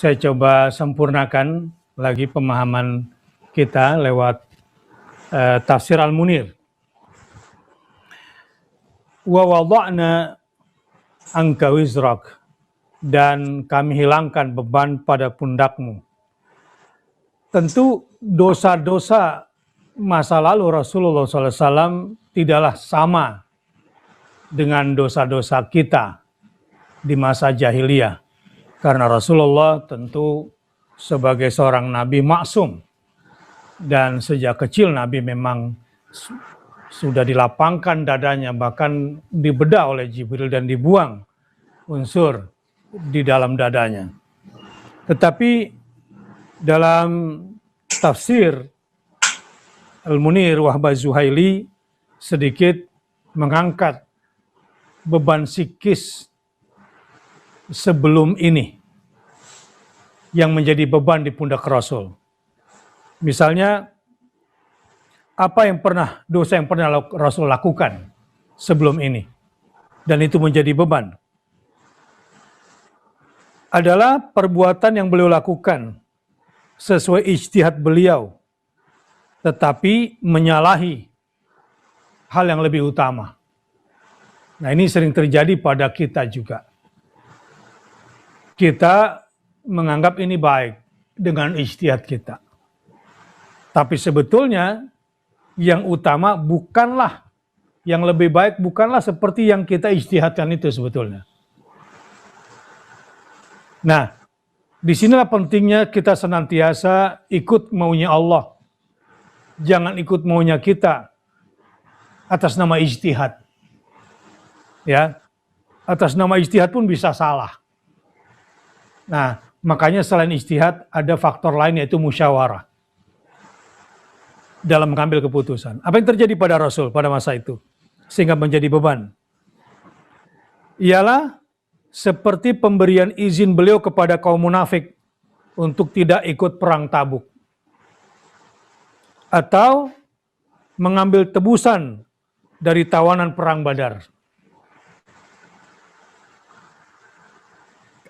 saya coba sempurnakan lagi pemahaman kita lewat tafsir Al-Munir. Wa wada'na anka wizrak, dan kami hilangkan beban pada pundakmu. Tentu dosa-dosa masa lalu Rasulullah SAW tidaklah sama dengan dosa-dosa kita di masa jahiliyah. Karena Rasulullah tentu sebagai seorang nabi maksum, dan sejak kecil Nabi memang sudah dilapangkan dadanya, bahkan dibedah oleh Jibril dan dibuang unsur di dalam dadanya. Tetapi dalam tafsir Al-Munir Wahbah Zuhaili sedikit mengangkat beban psikis sebelum ini yang menjadi beban di pundak Rasul. Misalnya, dosa yang pernah Rasul lakukan sebelum ini, dan itu menjadi beban, adalah perbuatan yang beliau lakukan sesuai ijtihad beliau, tetapi menyalahi hal yang lebih utama. Nah, ini sering terjadi pada kita juga. Kita menganggap ini baik dengan ijtihad kita. Tapi sebetulnya yang utama bukanlah, yang lebih baik bukanlah seperti yang kita ijtihadkan itu sebetulnya. Nah, disinilah pentingnya kita senantiasa ikut maunya Allah. Jangan ikut maunya kita atas nama ijtihad. Ya, atas nama ijtihad pun bisa salah. Nah, makanya selain ijtihad ada faktor lain, yaitu musyawarah dalam mengambil keputusan. Apa yang terjadi pada Rasul pada masa itu sehingga menjadi beban? Ialah seperti pemberian izin beliau kepada kaum munafik untuk tidak ikut perang Tabuk, atau mengambil tebusan dari tawanan perang Badar,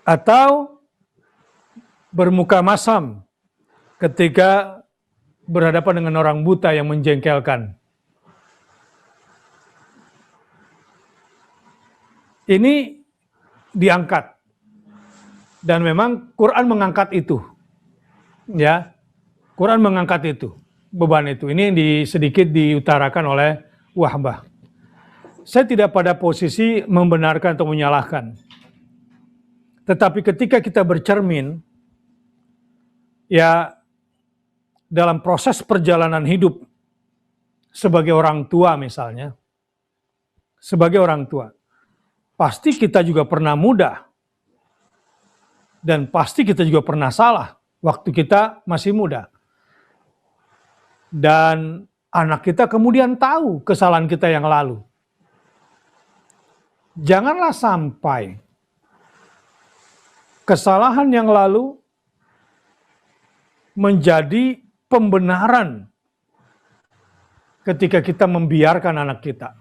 atau bermuka masam ketika berhadapan dengan orang buta yang menjengkelkan. Ini diangkat, dan memang Quran mengangkat itu. Ya, Quran mengangkat itu, beban itu. Ini sedikit diutarakan oleh Wahbah. Saya tidak pada posisi membenarkan atau menyalahkan. Tetapi ketika kita bercermin, ya, dalam proses perjalanan hidup sebagai orang tua misalnya, sebagai orang tua, pasti kita juga pernah muda, dan pasti kita juga pernah salah waktu kita masih muda. Dan anak kita kemudian tahu kesalahan kita yang lalu. Janganlah sampai kesalahan yang lalu menjadi pembenaran ketika kita membiarkan anak kita.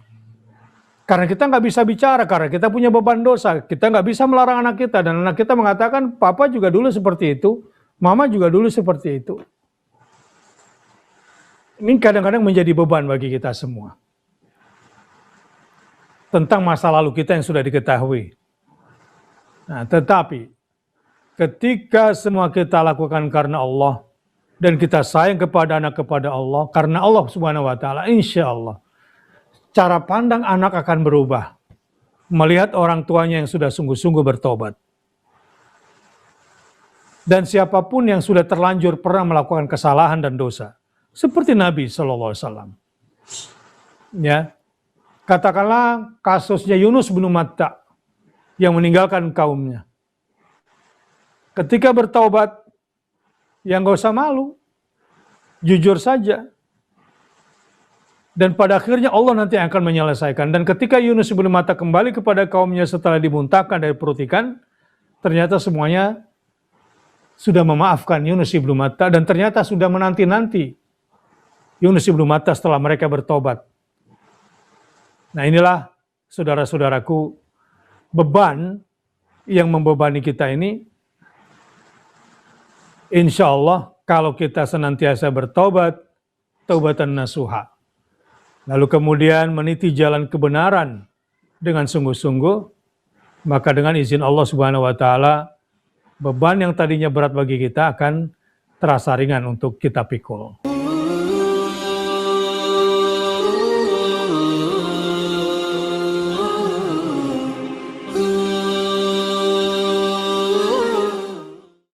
Karena kita nggak bisa bicara, karena kita punya beban dosa. Kita nggak bisa melarang anak kita, dan anak kita mengatakan, papa juga dulu seperti itu, mama juga dulu seperti itu. Ini kadang-kadang menjadi beban bagi kita semua. Tentang masa lalu kita yang sudah diketahui. Nah, tetapi ketika semua kita lakukan karena Allah, dan kita sayang kepada anak, kepada Allah, karena Allah Subhanahu wa Ta'ala, insya Allah cara pandang anak akan berubah, melihat orang tuanya yang sudah sungguh-sungguh bertobat. Dan siapapun yang sudah terlanjur pernah melakukan kesalahan dan dosa, seperti Nabi SAW. Ya, katakanlah kasusnya Yunus bin Matta yang meninggalkan kaumnya. Ketika bertaubat, yang gak usah malu, jujur saja. Dan pada akhirnya Allah nanti akan menyelesaikan. Dan ketika Yunus bin Matta kembali kepada kaumnya setelah dimuntahkan dari perut ikan, ternyata semuanya sudah memaafkan Yunus bin Matta, dan ternyata sudah menanti-nanti Yunus bin Matta setelah mereka bertobat. Nah, inilah saudara-saudaraku, beban yang membebani kita ini Insya Allah kalau kita senantiasa bertobat, taubatan nasuha, lalu kemudian meniti jalan kebenaran dengan sungguh-sungguh, maka dengan izin Allah Subhanahu wa Ta'ala, beban yang tadinya berat bagi kita akan terasa ringan untuk kita pikul.